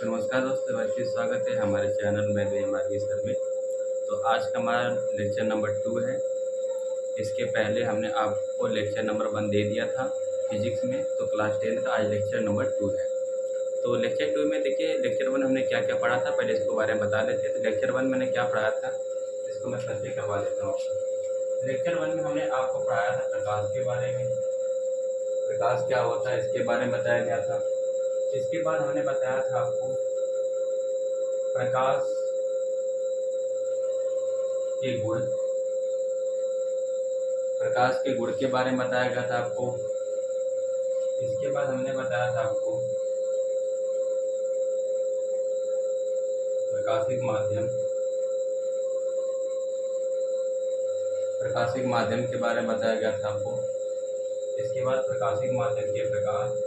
तो नमस्कार दोस्तों, वैसे स्वागत है हमारे चैनल में एमआरवी सर में। तो आज का हमारा लेक्चर नंबर 2 है। इसके पहले हमने आपको लेक्चर नंबर 1 दे दिया था फिजिक्स में, तो क्लास 10 का आज लेक्चर नंबर 2 है। तो लेक्चर 2 में देखिए, लेक्चर 1 हमने क्या क्या पढ़ा था, पहले इसके बारे में बता देते हैं। तो लेक्चर 1 मैंने क्या पढ़ाया था, इसको मैं परिचय करवा देता हूँ आपको। लेक्चर 1 में हमने आपको पढ़ाया था प्रकाश के बारे में, प्रकाश क्या होता है इसके बारे में बताया गया था। इसके बाद हमने बताया था आपको प्रकाश के गुण, प्रकाश के गुण के बारे में बताया गया था आपको। इसके बाद हमने बताया था आपको प्रकाशिक माध्यम, प्रकाशिक माध्यम के बारे में बताया गया था आपको। इसके बाद प्रकाशिक माध्यम के प्रकार,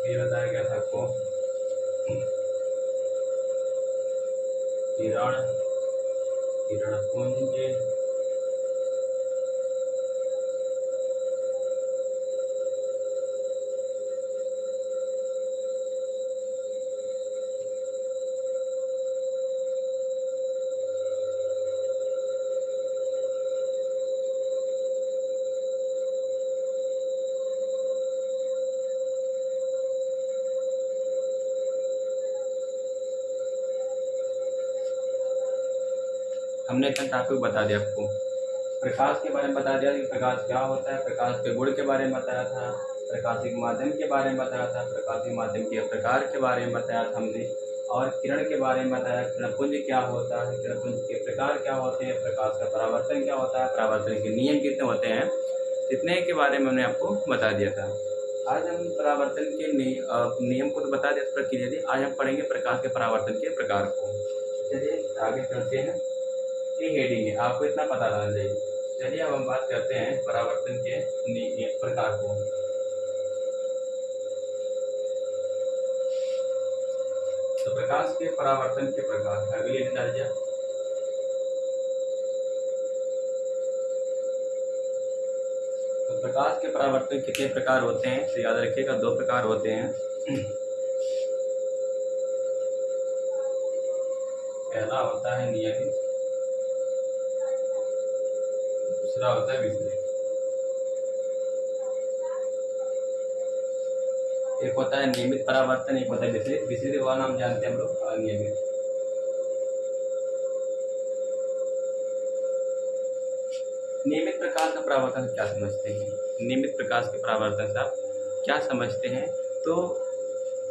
ये बताया गया था आपको किरण, किरणपुंज, हमने इतना टॉपिक बता दिया आपको। प्रकाश के बारे में बता दिया कि प्रकाश क्या होता है, प्रकाश के गुण के बारे में बताया था, प्रकाशिक माध्यम के बारे में बताया था, प्रकाशिक माध्यम के प्रकार के बारे में बताया था हमने, और किरण के बारे में बताया, किरणपुंज क्या होता है, किरणपुंज के प्रकार क्या होते हैं, प्रकाश का परावर्तन क्या होता है, परावर्तन के नियम कितने होते हैं, इतने के बारे में हमने आपको बता दिया था। आज हम परावर्तन के नियम को तो बता दिया, प्रक्रिया दी। आज हम पढ़ेंगे प्रकाश के परावर्तन के प्रकार को। चलिए आगे चलते हैं। ये हेडिंग है, आपको इतना पता रहना चाहिए। चलिए अब हम बात करते हैं परावर्तन के प्रकार को। तो प्रकाश के परावर्तन के प्रकार, अगले दर्जा। तो प्रकाश के परावर्तन कितने प्रकार होते हैं, तो याद रखिएगा 2 प्रकार होते हैं। पहला होता है नियमित, दूसरा होता है विपरीत। एक होता है नियमित परावर्तन, एक होता है विपरीत। विपरीत वाला नाम जानते हैं हम लोग, अनियमित। नियमित प्रकाश का परावर्तन क्या समझते हैं? नियमित प्रकाश के परावर्तन से आप क्या समझते हैं? तो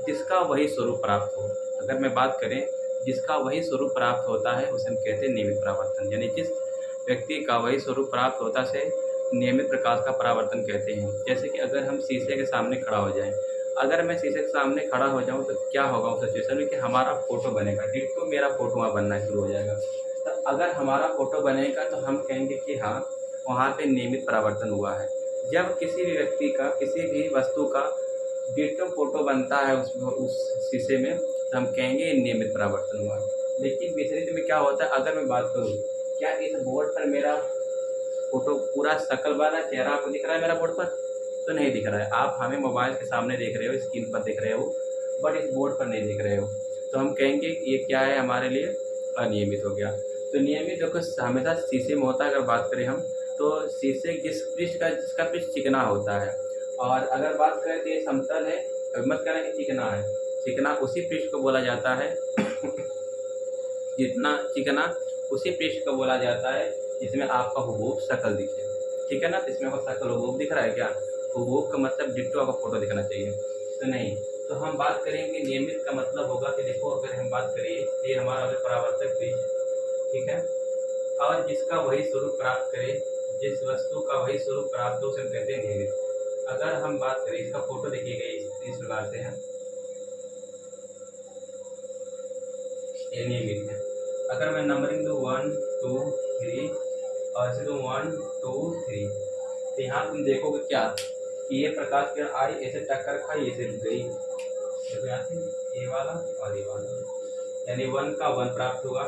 जिसका वही स्वरूप प्राप्त हो, अगर मैं बात करें जिसका वही स्वरूप प्राप्त होता है उसे हम कहते हैं नियमित परावर्तन। यानी जिस व्यक्ति का वही स्वरूप प्राप्त होता है नियमित प्रकाश का परावर्तन कहते हैं। जैसे कि अगर हम शीशे के सामने खड़ा हो जाएं, अगर मैं शीशे के सामने खड़ा हो जाऊं तो क्या होगा उस सिचुएशन में कि हमारा फोटो बनेगा, डिट्टो मेरा फोटो वहाँ बनना शुरू हो जाएगा। तो अगर हमारा फोटो बनेगा तो हम कहेंगे कि हाँ, वहाँ पे नियमित परावर्तन हुआ है। जब किसी भी व्यक्ति का, किसी भी वस्तु का डिट्टो फोटो बनता है उस शीशे में, तो हम कहेंगे नियमित परावर्तन हुआ। लेकिन विपरीत में क्या होता है, अगर मैं बात करूँ, क्या इस बोर्ड पर मेरा फोटो पूरा शकल वाला चेहरा आपको दिख रहा है मेरा बोर्ड पर? तो नहीं दिख रहा है। आप हमें मोबाइल के सामने देख रहे हो, स्क्रीन पर देख रहे हो, बट इस बोर्ड पर नहीं दिख रहे हो। तो हम कहेंगे ये क्या है, हमारे लिए अनियमित हो गया। तो नियमित जो हमेशा शीशे में होता है, अगर बात करें हम, तो शीशे जिसका पृष्ठ चिकना होता है, और अगर बात करें तो ये समतल है, मत कहना कि चिकना है। चिकना उसी पृष्ठ को बोला जाता है जितना चिकना उसी पृष्ठ को बोला जाता है जिसमें आपका हुबहू शक्ल दिखे। ठीक है ना? तो इसमें आपका शक्ल हुबहू दिख रहा है क्या? हुबहू का मतलब डिट्टो आपका फोटो दिखना चाहिए, तो नहीं। तो हम बात करेंगे नियमित का मतलब होगा कि देखो, अगर हम बात करिए, ये हमारा अगर परावर्तक पृष्ठ, ठीक है, और जिसका वही स्वरूप प्राप्त करे, जिस वस्तु का वही स्वरूप प्राप्त हो, उसे हम कहते हैं नियमित। अगर हम बात करें, इसका फोटो देखिएगा इस प्रकार से है, ये नियमित है। अगर मैं नंबरिंग दूँ 1 2 3 और ऐसे दूँ 1 2 3, तो यहाँ तुम देखोगे क्या कि ये प्रकाश किरण आई, ऐसे टक्कर खाई, ऐसे रुक गई। देखो यहाँ से ये वाला और ये वाला, यानी 1 का 1 प्राप्त होगा,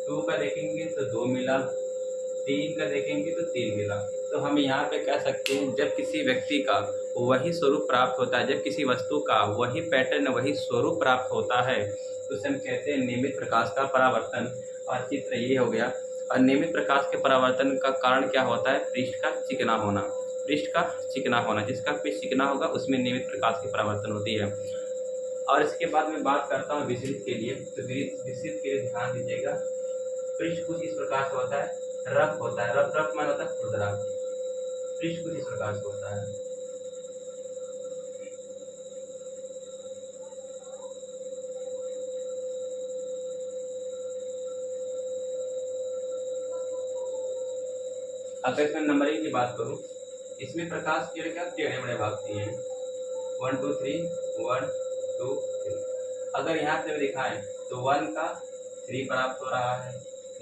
2 का देखेंगे तो 2 मिला, 3 का देखेंगे तो 3 मिला। तो हम यहाँ पे कह सकते हैं जब किसी व्यक्ति का वही स्वरूप प्राप्त होता है, जब किसी वस्तु का वही पैटर्न वही स्वरूप प्राप्त होता है तो उसे हम कहते हैं नियमित प्रकाश का परावर्तन। और चित्र ये हो गया। और नियमित प्रकाश के परावर्तन का कारण क्या होता है? पृष्ठ का चिकना होना। पृष्ठ का चिकना होना, जिसका पृष्ठ चिकना होगा उसमें नियमित प्रकाश की परावर्तन होती है। और इसके बाद मैं बात करता हूँ विसरित के लिए। तो विसरित के लिए ध्यान दीजिएगा, पृष्ठ कुछ इस प्रकार से होता है, रफ होता है। रफ रफ मान होता है खुरदरा। पृष्ठ कुछ इस प्रकार से होता है। अगर इसमें नंबरिंग की बात करूं, इसमें प्रकाश के क्या टेढ़े बड़े भागते हैं, 1 2 3 1 2 3। अगर यहाँ से दिखाएं तो 1 का 3 प्राप्त हो रहा है,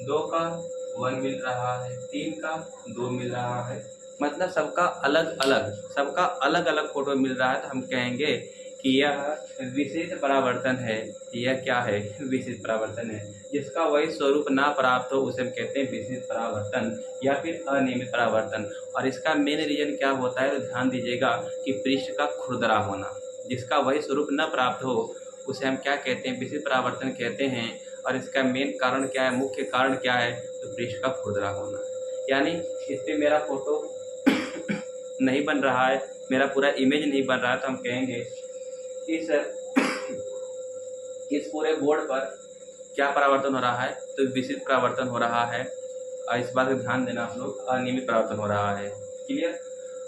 2 का 1 मिल रहा है, 3 का 2 मिल रहा है। मतलब सबका अलग अलग फोटो मिल रहा है। तो हम कहेंगे कि यह विशिष्ट परावर्तन है। यह क्या है? विशिष्ट परावर्तन है। जिसका वही स्वरूप ना प्राप्त हो उसे हम कहते हैं विशिष्ट परावर्तन या फिर अनियमित परावर्तन। और इसका मेन रीजन क्या होता है? तो ध्यान दीजिएगा कि पृष्ठ का खुरदरा होना। जिसका वही स्वरूप न प्राप्त हो उसे हम क्या कहते हैं? विशिष्ट परावर्तन कहते हैं। और इसका मेन कारण क्या है? मुख्य कारण क्या है? तो पृष्ठ का खुरदरा होना। यानी इस पे मेरा फोटो नहीं बन रहा है, मेरा पूरा इमेज नहीं बन रहा है, तो हम कहेंगे इस पूरे बोर्ड पर क्या परावर्तन हो रहा है? तो विशिष्ट परावर्तन हो रहा है। और इस बात का ध्यान देना आप लोग, अनियमित परावर्तन हो रहा है। क्लियर?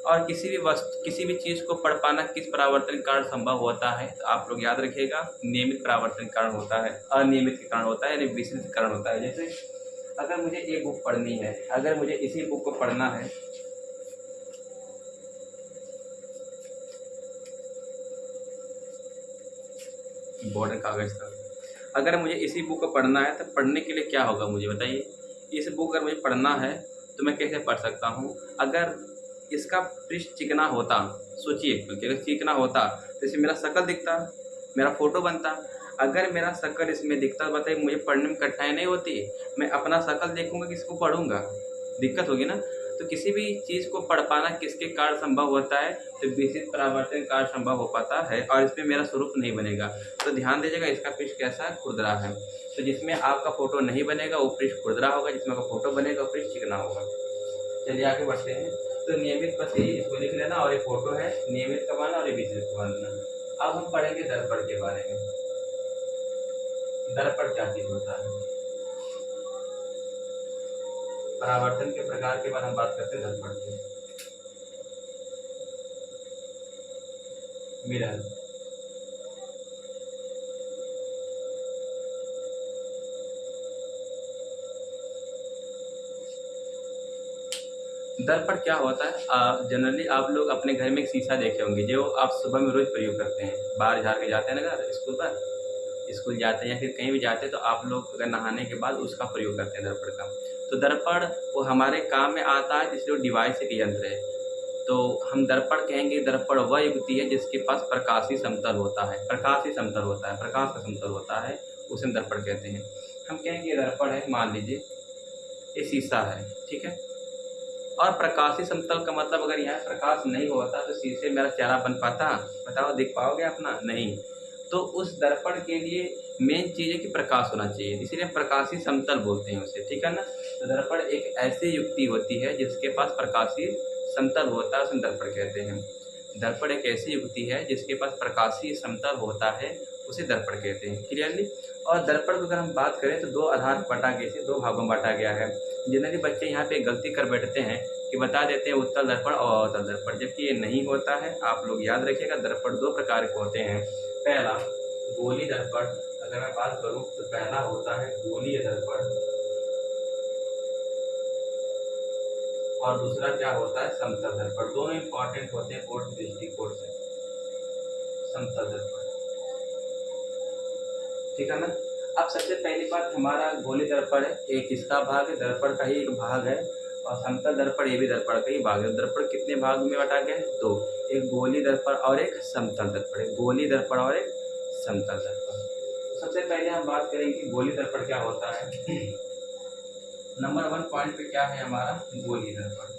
और किसी भी चीज़ को पढ़ पाना किस परावर्तन के कारण संभव होता है? तो आप लोग याद रखिएगा, नियमित परावर्तन के कारण होता है, अनियमित के कारण होता है, यानी विशिष्ट के कारण होता है। जैसे अगर मुझे एक बुक पढ़नी है, अगर मुझे इसी बुक को पढ़ना है, बॉर्डर कागज का, अगर मुझे इसी बुक को पढ़ना है तो पढ़ने के लिए क्या होगा मुझे बताइए? इस बुक अगर मुझे पढ़ना है तो मैं कैसे पढ़ सकता हूँ? अगर इसका पृष्ठ चिकना होता, सोचिए, बल्कि अगर चिकना होता तो इसमें मेरा शक्ल दिखता, मेरा फोटो बनता। अगर मेरा शक्ल इसमें दिखता, बताइए मुझे पढ़ने में कठिनाई नहीं होती? मैं अपना शक्ल देखूंगा, किसको पढ़ूंगा? दिक्कत होगी ना। तो किसी भी चीज़ को पढ़ पाना किसके कारण संभव होता है? तो विशिष्ट परावर्तन के कारण संभव हो पाता है। और इसमें मेरा स्वरूप नहीं बनेगा। तो ध्यान दीजिएगा, इसका पृष्ठ कैसा है? खुरदरा है। तो जिसमें आपका फोटो नहीं बनेगा वो पृष्ठ खुरदरा होगा, जिसमें आपका फोटो बनेगा वो पृष्ठ चिकना होगा। चलिए आगे बढ़ते हैं। तो नियमित बस यही इसको लिख लेना, और ये फोटो है नियमित का बनना और ये विशिष्ट का बनना। अब हम पढ़ेंगे दर्पण के बारे में। दर्पण क्या चीज होता है? परावर्तन के प्रकार के बाद हम बात करते हैं दर्पण की। मिरर, दर्पण क्या होता है? जनरली आप लोग अपने घर में एक शीशा देखे होंगे जो आप सुबह में रोज प्रयोग करते हैं। बाहर झाड़ के जाते हैं ना घर, स्कूल जाते हैं या फिर कहीं भी जाते हैं तो आप लोग अगर नहाने के बाद उसका प्रयोग करते हैं दर्पण का। तो दर्पण वो हमारे काम में आता है, इसलिए वो डिवाइस एक यंत्र है। तो हम दर्पण कहेंगे, दर्पण वह युक्ति है जिसके पास प्रकाशीय समतल होता है। प्रकाश का समतल होता है, उसे हम दर्पण कहते हैं। हम कहेंगे दर्पण है, मान लीजिए ये शीशा है, ठीक है। और प्रकाशीय समतल का मतलब अगर यहाँ प्रकाश नहीं होता तो शीशे मेरा चेहरा बन पाता? बताओ, देख पाओगे अपना? नहीं। तो उस दर्पण के लिए मेन चीज़ है कि प्रकाश होना चाहिए, इसीलिए प्रकाशीय समतल बोलते हैं उसे, ठीक है ना। तो दर्पण एक ऐसी युक्ति होती है जिसके पास प्रकाशीय समतल होता है, उसे दर्पण कहते हैं। दर्पण एक ऐसी युक्ति है जिसके पास प्रकाशीय समतल होता है, उसे दर्पण कहते हैं। क्लियरली? और दर्पण की अगर हम बात करें तो दो आधार बांटा गया, इसे दो भागों में बांटा गया है। जनरली बच्चे यहाँ पे गलती कर बैठते हैं कि बता देते हैं उत्तल दर्पण और अवतल दर्पण, जबकि ये नहीं होता है। आप लोग याद रखिएगा, दर्पण दो प्रकार के होते हैं। पहला गोलीय दर्पण, अगर मैं बात करूं तो पहला होता है गोलीय दर्पण, और दूसरा क्या होता है? समतल दर्पण। दोनों इंपॉर्टेंट होते हैं बोर्ड दृष्टिकोण से। समतल दर्पण, ठीक है ना। अब सबसे पहली बात, हमारा गोलीय दर्पण है, एक इसका भाग है, दर्पण का ही एक भाग है। और समतल दर्पण ये भी दर्पण का ही भाग है। दर्पण कितने भाग में बटा गया है? दो, एक गोलीय दर्पण और एक समतल दर्पण। एक गोलीय दर्पण और एक समतल दर्पण। सबसे पहले हम बात करेंगे गोलीय दर्पण क्या होता है। नंबर 1 पॉइंट पे क्या है हमारा, गोली दर्पण।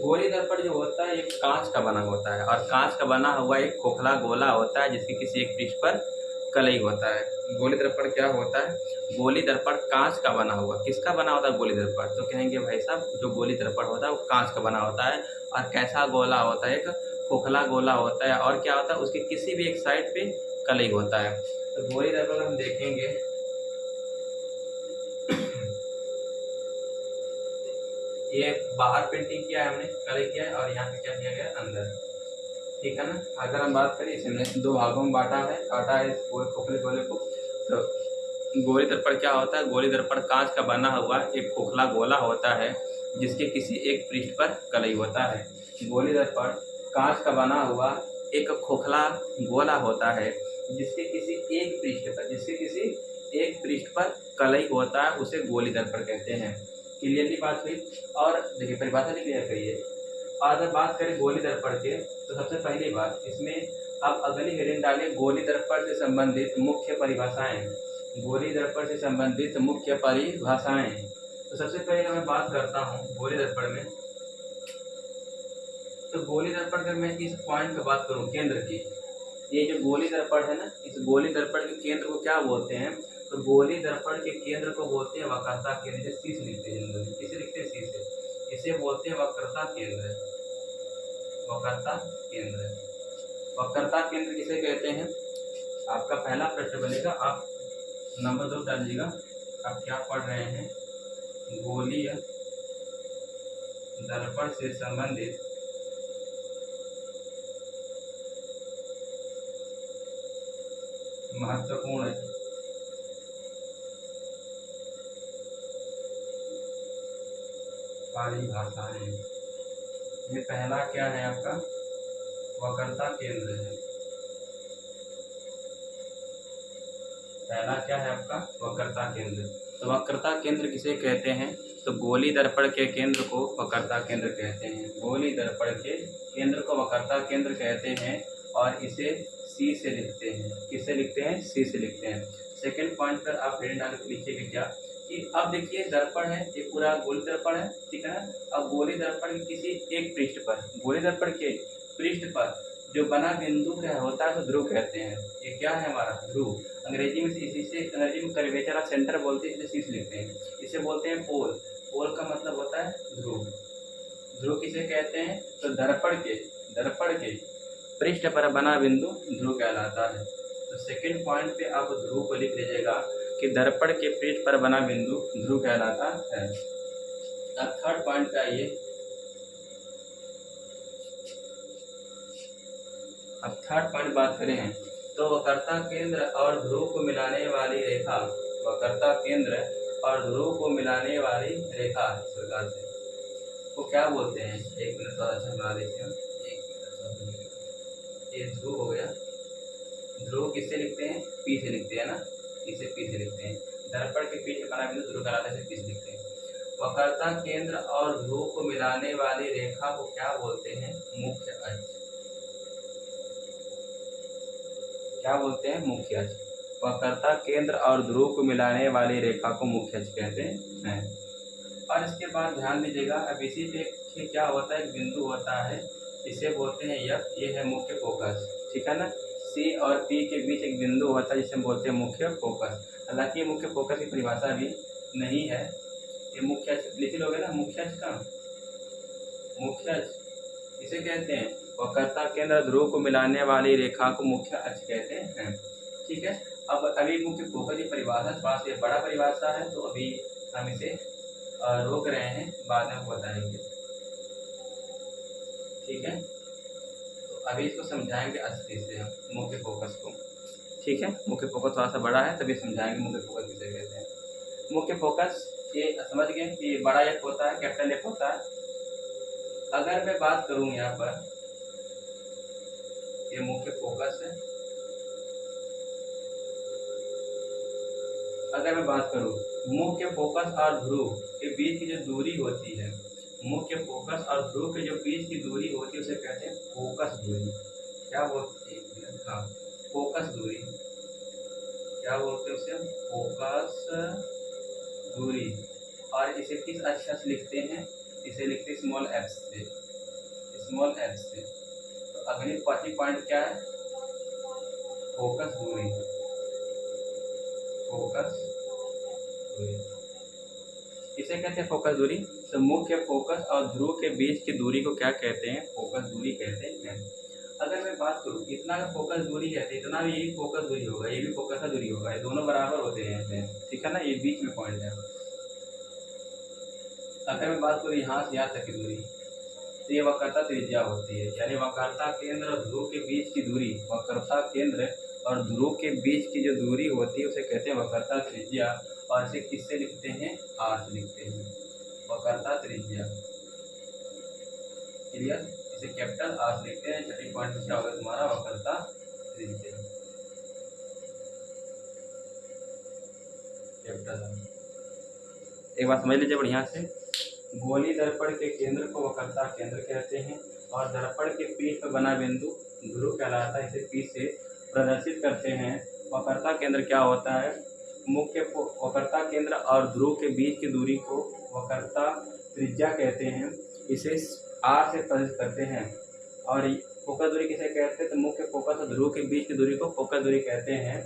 गोली दर्पण जो होता है एक कांच का बना होता है, और कांच का बना हुआ एक खोखला गोला होता है जिसके किसी एक पृष्ठ पर कलई होता है। गोली दर्पण क्या होता है, गोली दर्पण कांच का बना हुआ। किसका बना होता है गोली दर्पण, तो कहेंगे भाई साहब जो गोली दर्पण होता है वो कांच का बना होता है, और कैसा गोला होता है, एक खोखला गोला होता है, और क्या होता है उसके किसी भी एक साइड पे कलई होता है। तो गोली दर्पण हम देखेंगे, ये बाहर पेंटिंग किया है हमने, कलई किया है, और यहाँ पे क्या किया गया अंदर, ठीक है ना। अगर हम बात करें, इसे हमने 2 भागों में बांटा है, काटा है इस खोखले गोले को। तो गोली दर्पण क्या होता है, गोली दर्पण कांच का बना हुआ एक खोखला गोला होता है जिसके किसी एक पृष्ठ पर कलई होता है। गोली दर्पण कांच का बना हुआ एक खोखला गोला होता है जिसके किसी एक पृष्ठ पर कलई होता है, उसे गोली दर्पण कहते हैं। क्लियरली बात हुई। और देखिए परिभाषा भी क्लियर करिए। और अगर बात करें गोली दर्पण के, तो सबसे पहली बात इसमें आप अगली हेडिंग डालिए, गोली दर्पण से संबंधित मुख्य परिभाषाएं। गोली दर्पण से संबंधित मुख्य परिभाषाएं। तो सबसे पहले मैं बात करता हूँ गोली दर्पण में। तो गोली दर्पण का मैं इस पॉइंट की बात करूँ, केंद्र की, ये जो गोली दर्पण है ना, इस गोली दर्पण के केंद्र को क्या बोलते हैं, तो गोली दर्पण के केंद्र को बोलते हैं वक्रता केंद्र। शीश लिखते हैं जनरली, किसे लिखते हैं, शीश से, इसे बोलते हैं वक्रता केंद्र। वक्रता केंद्र, वक्रता केंद्र किसे कहते हैं। आपका पहला प्रश्न बनेगा, आप नंबर 2 डालिएगा, आप क्या पढ़ रहे हैं, गोलीय दर्पण से संबंधित महत्वपूर्ण परिभाषाएं। ये पहला क्या है आपका, वक्रता केंद्र है। पहला क्या है आपका, वक्रता केंद्र। तो वक्रता केंद्र किसे कहते हैं, तो गोली दर्पण के केंद्र को वक्रता केंद्र कहते हैं। गोली दर्पण के केंद्र को वक्रता केंद्र कहते हैं, और इसे सी से लिखते हैं। किससे लिखते हैं, सी से लिखते हैं। सेकंड पॉइंट पर आप हेडिंग डाल के लिखिएगा क्या, कि अब देखिए दर्पण है, ये पूरा गोली दर्पण है, ठीक है ना। अब गोली दर्पण के किसी एक पृष्ठ पर, गोली दर्पण के पृष्ठ पर जो बना बिंदु क्या होता है, तो ध्रुव कहते हैं। ये क्या है हमारा, ध्रुव। अंग्रेजी में अंग्रेजी में कर्वेचर ऑफ सेंटर बोलते हैं, इसे शीर्ष लिखते हैं। इसे बोलते हैं पोल। पोल का मतलब होता है ध्रुव। ध्रुव किसे कहते हैं, तो दर्पण के पृष्ठ पर बना बिंदु ध्रुव कहलाता है। तो सेकंड पॉइंट पे आप ध्रुव को लिख लीजिएगा कि दर्पण के पृष्ठ पर बना बिंदु ध्रुव कहलाता है। अब थर्ड पॉइंट पे आइए। अब थर्ड पॉइंट बात करें, तो वक्रता केंद्र और ध्रुव को मिलाने वाली रेखा, वक्रता केंद्र और ध्रुव को मिलाने वाली रेखा इस प्रकार से वो क्या बोलते हैं, एक मिनट थोड़ा अच्छा बना देते हैं। ये ध्रुव हो गया, ध्रुव किससे लिखते हैं, पी से लिखते हैं ना, इसे पी से लिखते हैं। दर्पण के पीछे बना बिंदु ध्रुव कहलाता है, पी से लिखते हैं। वक्रता केंद्र और ध्रुव को मिलाने वाली रेखा को क्या बोलते हैं, मुख्य अक्ष। क्या बोलते हैं, मुख्य अक्ष। वक्रता केंद्र और ध्रुव को मिलाने वाली रेखा को मुख्य अक्ष कहते हैं। और इसके बाद ध्यान दीजिएगा, अब इसी पे क्या होता है, एक बिंदु होता है, इसे बोलते हैं यफ, ये है मुख्य फोकस, ठीक है ना। सी और पी के बीच एक बिंदु होता है जिसे हम बोलते हैं मुख्य फोकस। हालांकि ये मुख्य फोकस की परिभाषा भी नहीं है, ये मुख्य अक्ष लिख लोगे ना, मुख्य अक्ष का, मुख्य अक्ष इसे कहते हैं, वक्रता केंद्र ध्रुव को मिलाने वाली रेखा को मुख्य अक्ष कहते हैं, ठीक है। अब अभी मुख्य फोकस की परिभाषा पास ये बड़ा परिभाषा है, तो अभी हम इसे रोक रहे हैं, बाद में आपको बताएंगे, ठीक है। तो अभी इसको समझाएंगे अच्छे से हम मुख्य फोकस को, ठीक है। मुख्य फोकस थोड़ा सा बड़ा है, तभी समझाएंगे मुख्य फोकस किसे कहते हैं। मुख्य फोकस ये समझ गए कि बड़ा एफ होता है, कैपिटल एफ होता है। अगर मैं बात करूं यहाँ पर, ये मुख्य फोकस है। अगर मैं बात करूं मुख्य फोकस और ध्रुव के बीच की जो दूरी होती है, मुख्य फोकस और ध्रुव के जो बीच की दूरी होती है उसे कहते हैं फोकस दूरी। क्या बोलते हैं, हाँ, फोकस दूरी, क्या बोलते हैं उसे हम, फोकस दूरी। और इसे किस अक्षर से लिखते हैं, इसे लिखते हैं स्मॉल एफ से, स्मॉल एफ से। तो अगली पहली पॉइंट क्या है, फोकस दूरी, फोकस दूरी, इसे कहते हैं फोकस दूरी। तो मुख्य फोकस और ध्रुव के बीच की दूरी को क्या कहते हैं, फोकस दूरी कहते हैं। अगर मैं बात करूँ इतना का फोकस दूरी है तो इतना भी यही फोकस दूरी होगा, ये भी फोकस दूरी होगा, ये दोनों बराबर होते हैं ऐसे, ठीक है ना, ये बीच में पॉइंट है। अगर मैं बात करूँ यहाँ से यहाँ तक की दूरी, तो ये वक्रता त्रिज्या होती है, यानी वक्रता केंद्र और ध्रुव के बीच की दूरी, वक्रता केंद्र और ध्रुव के बीच की जो दूरी होती है उसे कहते हैं वक्रता त्रिज्या। और इसे किससे लिखते हैं, आर से लिखते हैं, वक्रता त्रिज्या। क्लियर, इसे कैपिटल आर से लिखते हैं। छठी पॉइंट क्या होगा तुम्हारा, वक्रता त्रिज्या, कैपिटल आर। एक बात समझ लीजिए बढ़िया से, गोली दर्पण के केंद्र को वक्रता केंद्र कहते हैं और दर्पण के पीठ पर बना बिंदु ध्रुव कहलाता है, इसे पी से प्रदर्शित करते हैं। वक्रता केंद्र क्या होता है, मुख्य वक्रता केंद्र और ध्रुव के बीच की दूरी को वक्रता त्रिज्या कहते हैं, इसे आर से प्रदर्शित करते हैं। और फोकस दूरी किसे कहते हैं, तो मुख्य फोकस और ध्रुव के बीच की दूरी को फोकस दूरी कहते हैं।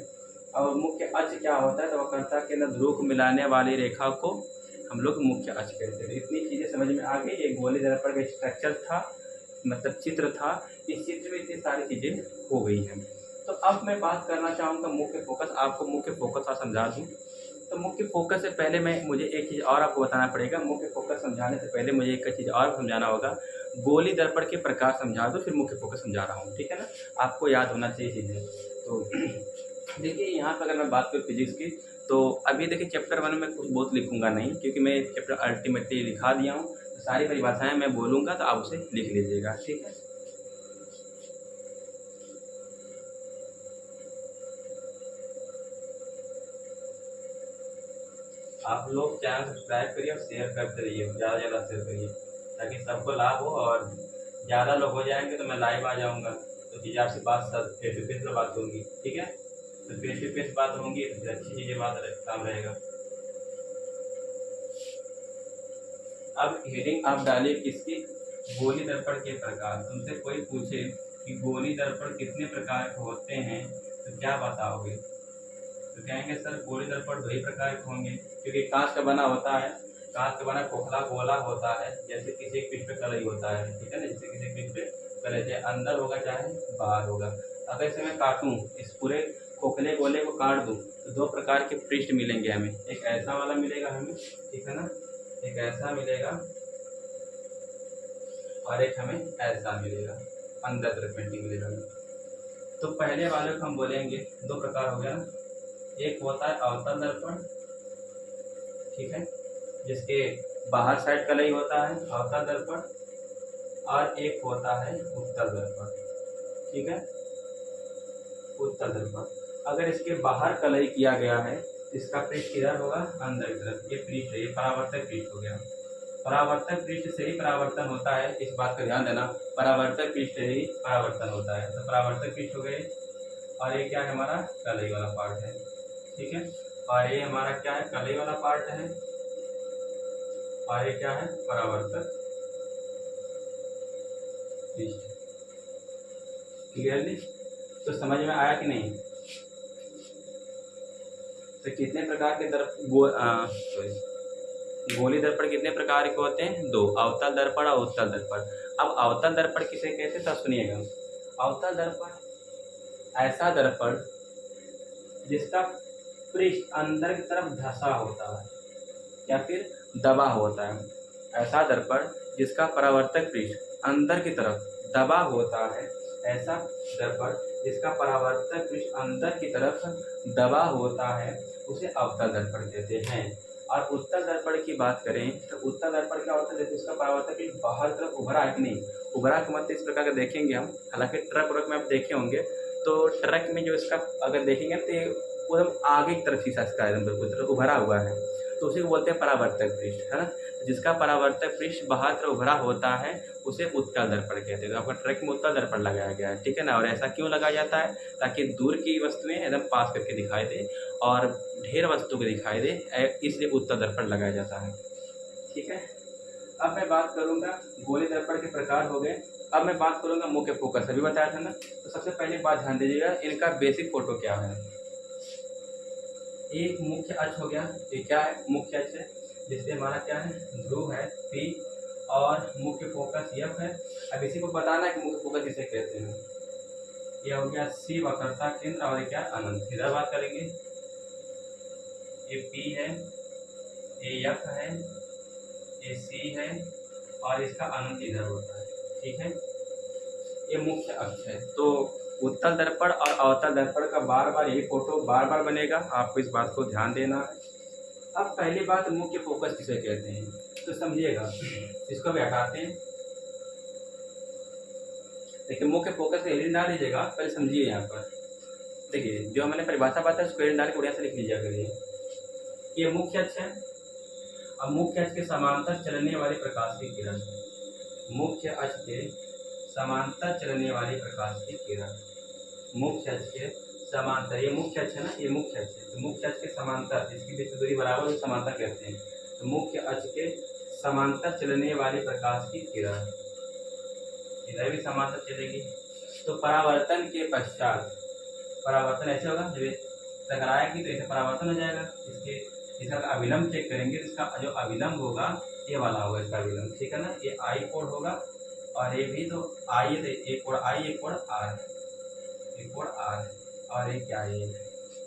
और मुख्य अक्ष क्या होता है, तो वक्रता केंद्र ध्रुव को मिलाने वाली रेखा को हम लोग मुख्य अक्ष कहते हैं। इतनी चीज़ें समझ में आ गई। एक गोली दर्पण का स्ट्रक्चर था, मतलब चित्र था, इस चित्र में इतनी सारी चीज़ें हो गई हैं। तो अब मैं बात करना चाहूँगा मुख्य फोकस, आपको मुख्य फोकस और समझा दूँ। तो मुख्य फोकस से पहले मुझे एक चीज़ और आपको बताना पड़ेगा। मुख्य फोकस समझाने से पहले मुझे एक चीज़ और समझाना होगा, गोली दर्पण के प्रकार समझा दो, फिर मुख्य फोकस समझा रहा हूँ, ठीक है ना, आपको याद होना चाहिए चीज़ें। तो देखिए यहाँ पर अगर मैं बात करूँ फिजिक्स की, तो अभी देखिए चैप्टर 1 में कुछ बहुत लिखूंगा नहीं, क्योंकि मैं चैप्टर अल्टीमेटली लिखा दिया हूँ। तो सारी परिभाषाएं मैं बोलूँगा तो आप उसे लिख लीजिएगा, ठीक है। आप लोग चैनल सब्सक्राइब करिए और शेयर करते रहिए, ज़्यादा से ज़्यादा शेयर करिए ताकि सबको लाभ हो। और ज़्यादा लोग हो जाएंगे तो मैं लाइव आ जाऊँगा, तो चीज़ आपसे बात सब फेस टू फेस में बात होगी, ठीक है। तो फेस टू फेस बात होंगी तो फिर अच्छी चीज़ें बात काम रहेगा। अब हेडिंग आप डालिए किसकी, गोली दर्पण के प्रकार। तुमसे कोई पूछे कि गोली दर्पण कितने प्रकार के होते हैं तो क्या बताओगे, तो कहेंगे सर गोली दर्पण 2 ही प्रकार के होंगे, क्योंकि कांच का बना होता है, कांच का बना खोखला गोला होता है, जैसे किसी पृष्ठ पे कलई होता है, ठीक है ना, जैसे किसी पृष्ठ पे कलई, चाहे अंदर होगा चाहे बाहर होगा। अगर इसे मैं काटूँ, इस पूरे खोखले गोले को काट दूँ तो 2 प्रकार के पृष्ठ मिलेंगे हमें, एक ऐसा वाला मिलेगा हमें, ठीक है ना, एक ऐसा मिलेगा और एक हमें ऐसा मिलेगा, अंदर तरफ पेंटिंग मिलेगा। तो पहले वाले को हम बोलेंगे 2 प्रकार हो गया ना, एक होता है अवतल दर्पण, ठीक है, जिसके बाहर साइड कलई होता है, अवतल दर्पण। और एक होता है उत्तल दर्पण, ठीक है, उत्तल दर्पण। अगर इसके बाहर कलई किया गया है, इसका पृष्ठ किधर होगा, अंदर की तरफ, ये पृष्ठ है, ये परावर्तक पृष्ठ हो गया। परावर्तक पृष्ठ से ही परावर्तन होता है, इस बात का ध्यान देना, परावर्तक पृष्ठ से ही परावर्तन होता है। तो परावर्तक पृष्ठ हो गए, और ये क्या है हमारा, कलई वाला पार्ट है, ठीक है। और ये हमारा क्या है, कलई वाला पार्ट है, और ये क्या है, परावर्तक पृष्ठ। क्लियरली तो समझ में आया कि नहीं। तो कितने प्रकार के गोली दर्पण कितने प्रकार के होते हैं, 2, अवतल दर्पण और उत्तल दर्पण। अब अवतल दर्पण किसे कहते हैं, तो सुनिएगा। अवतल दर्पण ऐसा दर्पण जिसका पृष्ठ अंदर की तरफ धंसा होता है या फिर दबा होता है, ऐसा दर्पण जिसका परावर्तक पृष्ठ अंदर की तरफ दबा होता है, ऐसा दर्पण जिसका परावर्तक पृष्ठ अंदर की तरफ दबा होता है, उसे अवतल दर्पण कहते हैं। और उत्तल दर्पण की बात करें तो उत्तल दर्पण क्या होता है, जैसे उसका परावर्तक पृष्ठ बाहर तरफ उभरा है कि नहीं, उभरा का मतलब इस प्रकार का देखेंगे हम, हालांकि ट्रक व्रक में आप देखे होंगे, तो ट्रक में जो इसका अगर देखेंगे तो एकदम आगे की तरफ शीशा इसका एकदम बिल्कुल तरफ उभरा हुआ है, तो उसी को बोलते हैं परावर्तक पृष्ठ, है ना। जिसका परावर्तक पृष्ठ बाहर तरफ उभरा होता है उसे उत्तल दर्पण कहते हैं। तो आपका ट्रक में उत्तल दर्पण लगाया गया है, ठीक है ना। और ऐसा क्यों लगाया जाता है? ताकि दूर की वस्तुएं एकदम पास करके दिखाई दे और ढेर वस्तु को दिखाई दे, इसलिए उत्तल दर्पण लगाया जाता है, ठीक है। अब मैं बात करूंगा, गोली दर्पण के प्रकार हो गए। अब मैं बात करूंगा मुख्य फोकस, अभी बताया था ना। तो सबसे पहले बात ध्यान दीजिएगा, इनका बेसिक फोटो क्या है। एक मुख्य अक्ष हो गया, ये क्या है? मुख्य अक्ष है, जिसपे हमारा क्या है? ध्रुव है P और मुख्य फोकस F है। अब इसी को बताना है कि मुख्य फोकस किसे कहते हैं। ये हो गया C वक्रता केंद्र और ये क्या? अनंत। इधर बात करेंगे, ये P है, ये F है, ये C है और इसका अनंत इधर होता है, ठीक है। ये मुख्य अक्ष है। तो उत्तल दर्पण और अवतल दर्पण का बार बार यही फोटो बार बार बनेगा, आपको इस बात को ध्यान देना है। अब पहली बात, मुख्य फोकस किसे कहते हैं, तो समझिएगा, इसको भी हटाते हैं। देखिए मुख्य फोकस का हेडिंग डाल लीजिएगा, पहले समझिए। यहाँ पर देखिए जो मैंने परिभाषा बात है उसको हेडिंग डाल के बढ़िया से लिख लीजिए करिए। ये मुख्य अक्ष है। अब मुख्य अक्ष के समांतर चलने वाले प्रकाश की किरण, मुख्य अक्ष के समांतर चलने वाली प्रकाश की किरण, मुख्य अक्ष के समांतर, ये मुख्य अक्ष है ना, ये मुख्य अक्ष है। तो मुख्य अक्ष के समांतर, जिसकी बीच दूरी बराबर है समांतर कहते हैं। तो मुख्य अक्ष के समांतर चलने वाली प्रकाश की किरण, इधर भी समांतर चलेगी। तो परावर्तन के पश्चात, परावर्तन ऐसे होगा, जब टकराएगी तो ऐसे परावर्तन हो जाएगा। इसका अविलंब चेक करेंगे तो इसका जो अविलंब होगा ये वाला होगा, इसका अविलंब, ठीक है ना। ये I कोण होगा और ये भी, तो I है, तो एक कोण I, एक कोण R है, एक कोण R है और ये क्या है,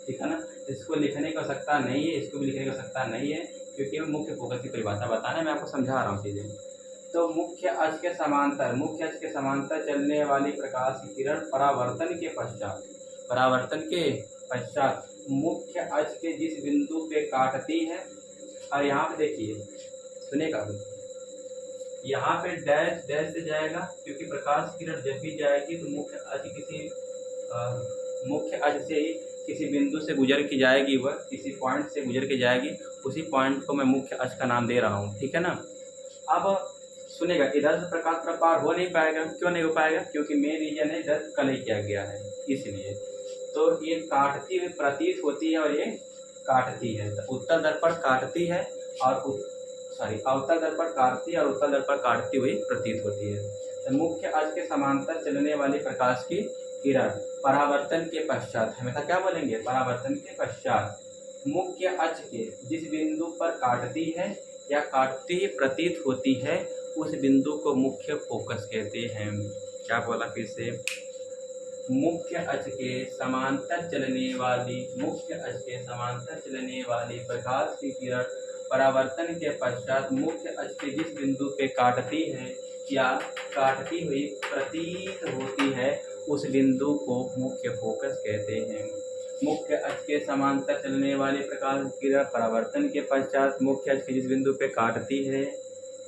ठीक है ना। इसको लिखने की आवश्यकता नहीं है, इसको भी लिखने की आवश्यकता नहीं है, क्योंकि मैं मुख्य फोकस की परिभाषा बताना, मैं आपको समझा रहा हूँ चीजें। तो मुख्य अक्ष के समांतर, मुख्य अक्ष के समांतर चलने वाली प्रकाश की किरण परावर्तन के पश्चात, परावर्तन के पश्चात मुख्य अक्ष के जिस बिंदु पे काटती है, और यहाँ पे देखिए, सुनेगा, यहाँ पे डैश डैश से जाएगा, क्योंकि प्रकाश किरण जब भी जाएगी तो मुख्य अक्ष से ही किसी बिंदु से गुजर के जाएगी, वह किसी पॉइंट से गुजर के जाएगी, उसी पॉइंट को मैं मुख्य अक्ष का नाम दे रहा हूँ, ठीक है ना। अब सुनेगा, इधर से प्रकाश प्रपार हो नहीं पाएगा। क्यों नहीं हो पाएगा? क्योंकि मेन रीजन है इधर कलई किया गया है, इसलिए। तो ये काटती हुई प्रतीत होती है और ये काटती है। तो उत्तल दर्पण काटती है और अवतल दर्पण काटती है और उत्तल दर्पण काटती हुई प्रतीत होती है। तो मुख्य अक्ष के समांतर चलने वाली प्रकाश की किरण परावर्तन के पश्चात, हमेशा क्या बोलेंगे? परावर्तन के पश्चात मुख्य अक्ष के जिस बिंदु पर काटती है या काटती प्रतीत होती है, उस बिंदु को मुख्य फोकस कहते हैं। क्या बोला फिर से? मुख्य अक्ष के समांतर चलने वाली, मुख्य अक्ष के समांतर चलने वाली प्रकाश की किरण परावर्तन के पश्चात मुख्य अक्ष के जिस बिंदु पे काटती है या काटती हुई प्रतीत होती है, उस बिंदु को मुख्य फोकस कहते हैं। मुख्य अक्ष के समांतर चलने वाली प्रकाश की किरण परावर्तन के पश्चात मुख्य अक्ष के जिस बिंदु पे काटती है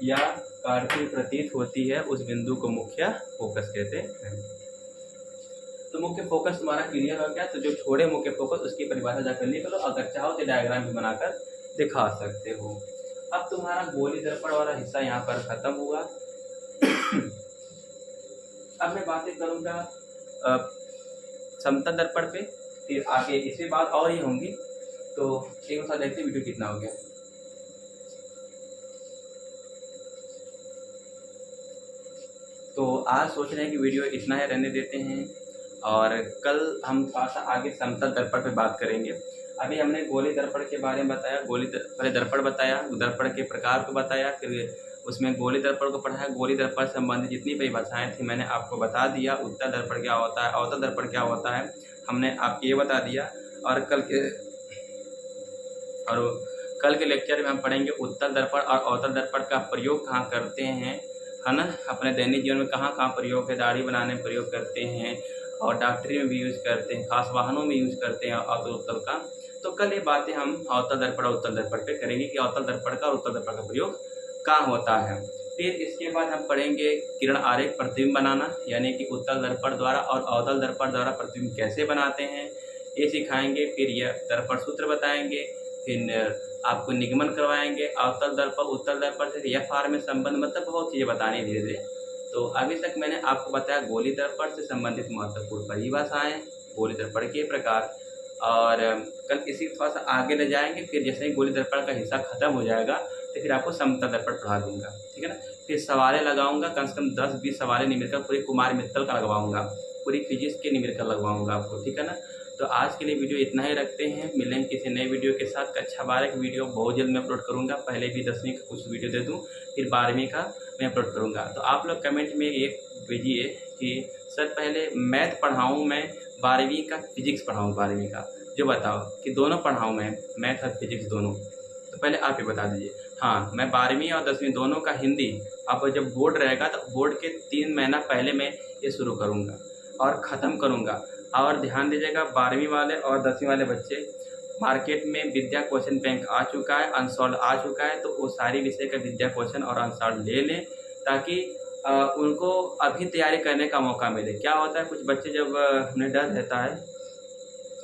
या काटती प्रतीत होती है, उस बिंदु को मुख्य फोकस कहते हैं। तो मुख्य फोकस तुम्हारा क्लियर हो गया। तो जो छोड़े मुख्य फोकस, उसकी परिभाषा जाकर लिख लो, अगर चाहो तो डायग्राम भी बनाकर दिखा सकते हो। अब तुम्हारा गोली दर्पण वाला हिस्सा यहाँ पर खत्म हुआ। अब मैं बातें करूँगा समतल दर्पण पे, फिर आगे इसके बाद और ही होंगी। तो एक बार देखते वीडियो कितना हो गया। तो आज सोच रहे हैं कि वीडियो इतना ही रहने देते हैं और कल हम थोड़ा सा आगे समतल दर्पण पे बात करेंगे। अभी हमने गोली दर्पण के बारे में बताया, पहले दर्पण बताया, दर्पण के प्रकार को बताया, फिर उसमें गोली दर्पण को पढ़ाया। गोली दर्पण से संबंधित जितनी परिभाषाएं थी मैंने आपको बता दिया। उत्तल दर्पण क्या होता है, अवतल दर्पण क्या होता है, हमने आपको ये बता दिया। और कल के लेक्चर में हम पढ़ेंगे उत्तल दर्पण और अवतल दर्पण का प्रयोग कहाँ करते हैं, है ना। अपने दैनिक जीवन में कहाँ कहाँ प्रयोग है, दाढ़ी बनाने में प्रयोग करते हैं और डॉक्टरी में भी यूज़ करते हैं, खास वाहनों में यूज़ करते हैं अवतल उत्तल का। तो कल ये बातें हम अवतल दर्पण और उत्तल दर्पण पे करेंगे कि अवतल दर्पण का और उत्तल दर्पण का प्रयोग कहाँ होता है। फिर इसके बाद हम पढ़ेंगे किरण आरेख प्रतिबिंब बनाना, यानी कि उत्तल दर्पण द्वारा और अवतल दर्पण द्वारा प्रतिबिंब कैसे बनाते हैं, ये सिखाएंगे। फिर यह दर्पण सूत्र बताएंगे, फिर आपको निगमन करवाएंगे, अवतल दर्पण, उत्तल दर्पण से एफआर में संबंध, मतलब बहुत चीज़ें बतानी धीरे धीरे। तो अभी तक मैंने आपको बताया गोली दर्पण से संबंधित महत्वपूर्ण परिभाषाएं, गोली दर्पण के प्रकार, और कल इसी थोड़ा सा आगे ले जाएंगे। फिर जैसे ही गोली दर्पण का हिस्सा खत्म हो जाएगा तो फिर आपको समतल दर्पण पढ़ा दूंगा, ठीक है ना। फिर सवालें लगाऊंगा, कम से कम 10-20 सवालें निमित्त पूरी कुमार मित्तल का लगवाऊंगा, पूरी फिजिक्स के निमित्त लगवाऊंगा आपको, ठीक है ना। तो आज के लिए वीडियो इतना ही रखते हैं, मिलेंगे किसी नए वीडियो के साथ। कक्षा 12 की वीडियो बहुत जल्द मैं अपलोड करूंगा, पहले भी 10वीं का कुछ वीडियो दे दूं, फिर 12वीं का मैं अपलोड करूंगा। तो आप लोग कमेंट में एक भेजिए कि सर पहले मैथ पढ़ाऊँ मैं, 12वीं का फिजिक्स पढ़ाऊँ, 12वीं का जो बताओ कि दोनों पढ़ाऊँ मैं, मैथ और फिजिक्स दोनों। तो पहले आप ही बता दीजिए। हाँ, मैं 12वीं और 10वीं दोनों का हिंदी, अब जब बोर्ड रहेगा तो बोर्ड के 3 महीना पहले मैं ये शुरू करूँगा और ख़त्म करूँगा। और ध्यान दीजिएगा 12वीं वाले और 10वीं वाले बच्चे, मार्केट में विद्या क्वेश्चन बैंक आ चुका है, अनसॉल्व आ चुका है, तो वो सारी विषय का विद्या क्वेश्चन और अनसॉल्व ले लें, ताकि उनको अभी तैयारी करने का मौका मिले। क्या होता है, कुछ बच्चे जब उन्हें डर रहता है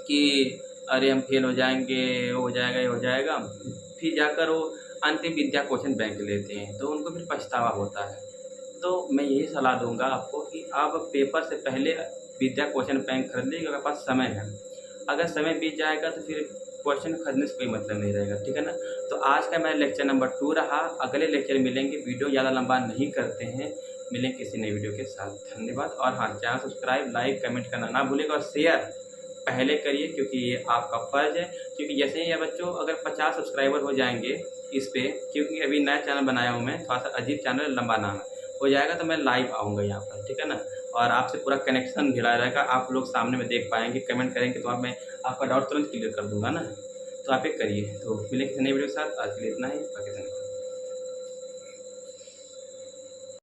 कि अरे हम फेल हो जाएंगे, हो जाएगा, ये हो जाएगा, फिर जाकर वो अंतिम विद्या क्वेश्चन बैंक लेते हैं, तो उनको फिर पछतावा होता है। तो मैं यही सलाह दूंगा आपको कि आप पेपर से पहले विद्या क्वेश्चन बैंक खरीद लीजिए, अगर पास समय है। अगर समय बीत जाएगा तो फिर क्वेश्चन खरीदने से कोई मतलब नहीं रहेगा, ठीक है ना। तो आज का मेरा लेक्चर नंबर 2 रहा, अगले लेक्चर मिलेंगे, वीडियो ज़्यादा लंबा नहीं करते हैं, मिलेंगे किसी नए वीडियो के साथ। धन्यवाद। और हाँ, चैनल सब्सक्राइब, लाइक, कमेंट करना ना भूलिएगा और शेयर पहले करिए, क्योंकि ये आपका फ़र्ज़ है। क्योंकि जैसे ही ये बच्चों अगर 50 सब्सक्राइबर हो जाएंगे इस पे, क्योंकि अभी नया चैनल बनाया हूँ मैं, थोड़ा सा अजीब चैनल, लंबा नाम है, हो जाएगा तो मैं लाइव आऊँगा यहाँ पर, ठीक है ना। और आपसे पूरा कनेक्शन भिड़ा रहेगा, आप लोग सामने में देख पाएंगे, कमेंट करेंगे तो मैं आपका डाउट तुरंत क्लियर कर दूँगा ना। तो आप एक करिए। तो मिलेंगे किसी नए वीडियो के साथ, आज के लिए इतना ही, बाकी धन्यवाद।